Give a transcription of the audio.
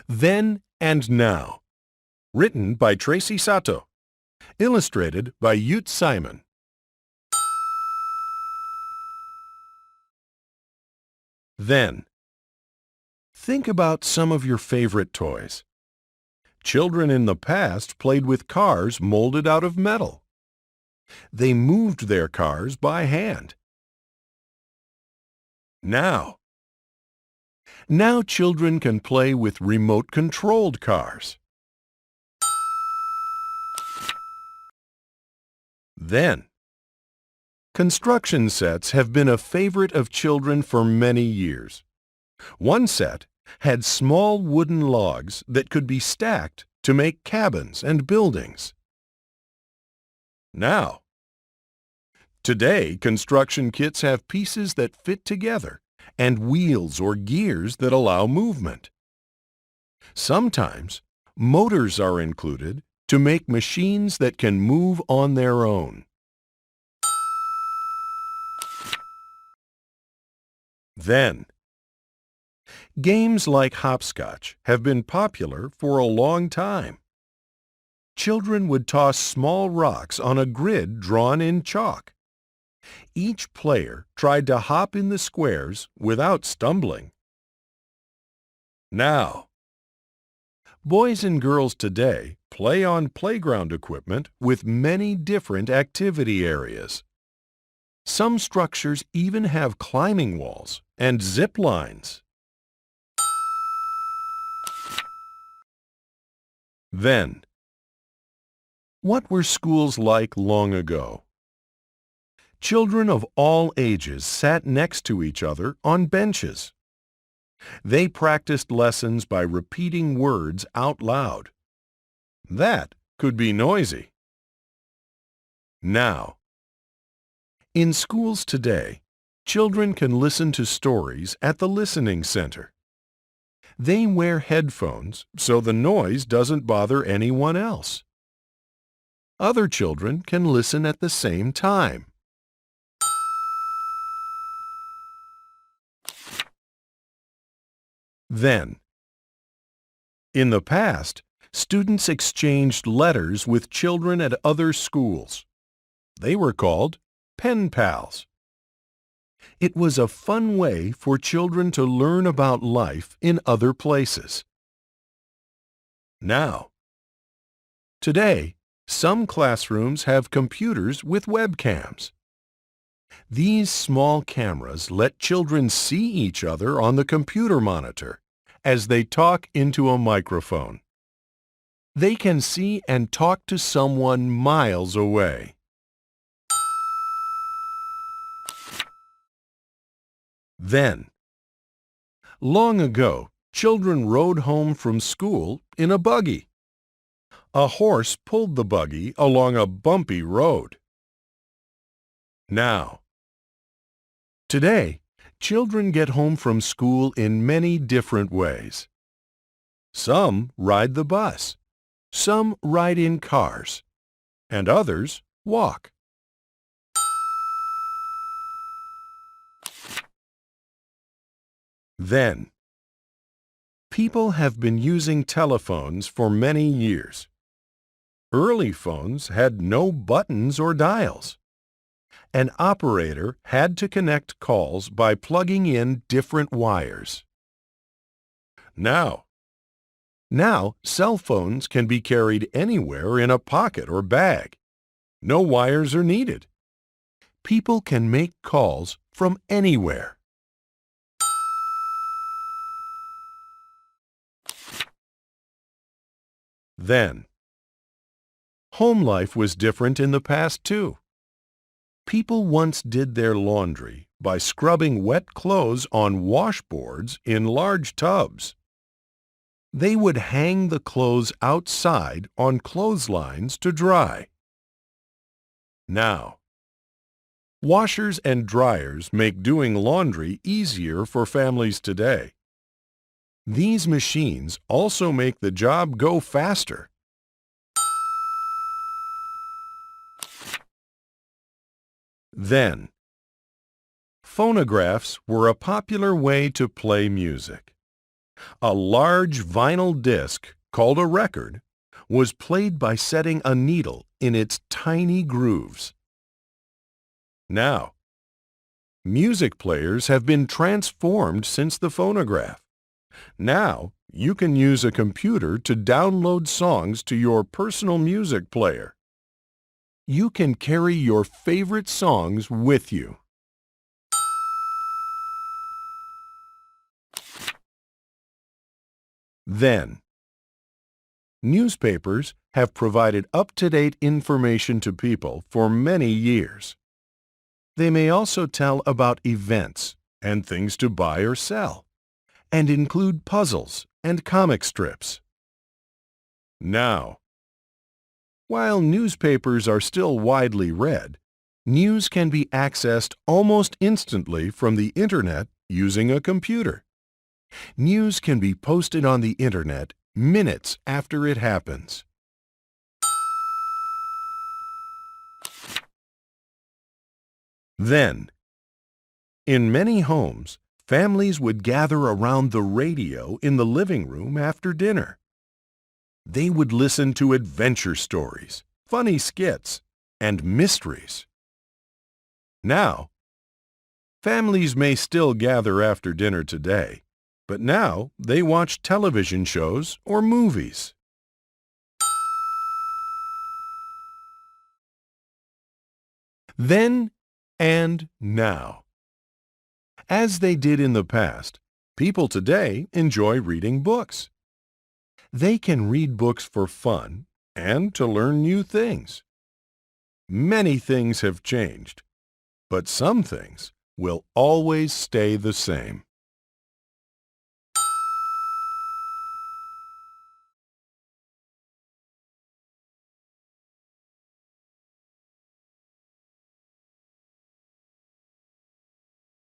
Then and Now. Written by Tracy Sato. Illustrated by Ute Simon. Then. Think about some of your favorite toys. Children in the past played with cars molded out of metal. They moved their cars by hand. Now. Now children can play with remote-controlled cars. Then. Construction sets have been a favorite of children for many years. One set had small wooden logs that could be stacked to make cabins and buildings. Now. Today, construction kits have pieces that fit together and wheels or gears that allow movement. Sometimes, motors are included to make machines that can move on their own. Then. Games like hopscotch have been popular for a long time. Children would toss small rocks on a grid drawn in chalk. Each player tried to hop in the squares without stumbling. Now. Boys and girls today play on playground equipment with many different activity areas. Some structures even have climbing walls and zip lines. Then. What were schools like long ago? Children of all ages sat next to each other on benches. They practiced lessons by repeating words out loud. That could be noisy. Now. In schools today, children can listen to stories at the listening center. They wear headphones so the noise doesn't bother anyone else. Other children can listen at the same time. Then. In the past, students exchanged letters with children at other schools. They were called pen pals. It was a fun way for children to learn about life in other places. Now. Today, some classrooms have computers with webcams. These small cameras let children see each other on the computer monitor as they talk into a microphone. They can see and talk to someone miles away. Then. Long ago, children rode home from school in a buggy. A horse pulled the buggy along a bumpy road. Now. Today, children get home from school in many different ways. Some ride the bus, some ride in cars, and others walk. Then. People have been using telephones for many years. Early phones had no buttons or dials. An operator had to connect calls by plugging in different wires. Now. Cell phones can be carried anywhere in a pocket or bag. No wires are needed. People can make calls from anywhere. Then. Home life was different in the past too. People once did their laundry by scrubbing wet clothes on washboards in large tubs. They would hang the clothes outside on clotheslines to dry. Now. Washers and dryers make doing laundry easier for families today. These machines also make the job go faster. Then. Phonographs were a popular way to play music. A large vinyl disc, called a record, was played by setting a needle in its tiny grooves. Now, music players have been transformed since the phonograph. Now, you can use a computer to download songs to your personal music player. You can carry your favorite songs with you. Then, newspapers have provided up-to-date information to people for many years. They may also tell about events and things to buy or sell, and include puzzles and comic strips. Now, while newspapers are still widely read, news can be accessed almost instantly from the Internet using a computer. News can be posted on the Internet minutes after it happens. Then, in many homes, families would gather around the radio in the living room after dinner. They would listen to adventure stories, funny skits, and mysteries. Now, families may still gather after dinner today, but now they watch television shows or movies. Then and now. As they did in the past, people today enjoy reading books. They can read books for fun and to learn new things. Many things have changed, but some things will always stay the same.